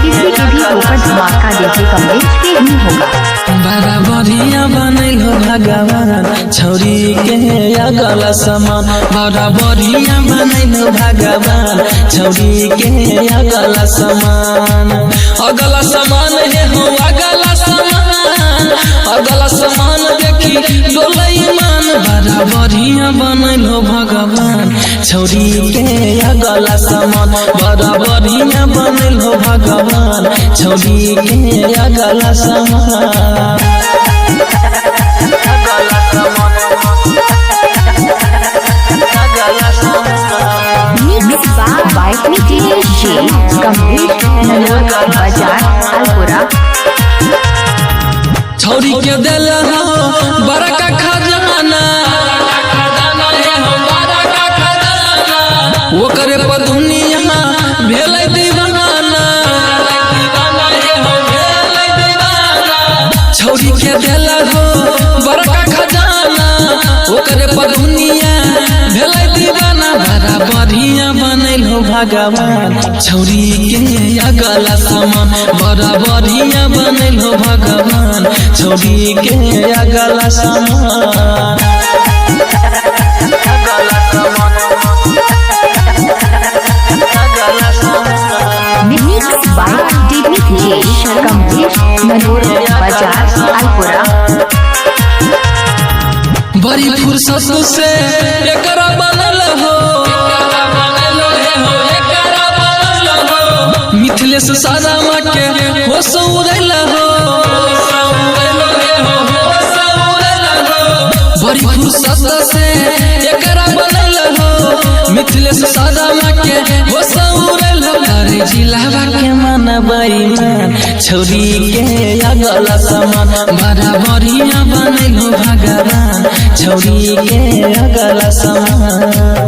किसी के भी ऊपर धमाका देखिए कमलेश के ही होगा। बड़ा बढ़िया बनल हो भगवान छौरी के अगला समान, बड़ा बढ़िया बनल हो भगवान छौरी के अगला समान। अगला समान है हो अगला समान, अगला समान देखी डोलई मान। बड़ा बढ़िया बनल हो भगवान छौरी के अगला समान, बड़ा बढ़िया बनल हो भगवान छौरी के अगला समान। छौरी के दिल हो बड़का खजाना, वो करे पर दुनिया भेलै दीवाना। छौरी के दिल हो बड़का खजाना, वो करे पर दुनिया भेलै दीवाना। बड़ा बढ़िया बनल हो भगवान छौरी के अगला समान, बड़ा बढ़िया बनल हो भगवान छौरी के अगला समान। बड़ी फुर्सत से एकरा बनल हो, मिथिलेश सारामा के हो सौरल हो। बड़ी फुर्सत से एकरा बनल हो, मिथिलेश सारामा के हो सौरल हो। अरे जिलावा के मन बेईमान छौरी के अगला समान, बड़ा बढ़िया बनल हो भगवान छौरी के अगला समान।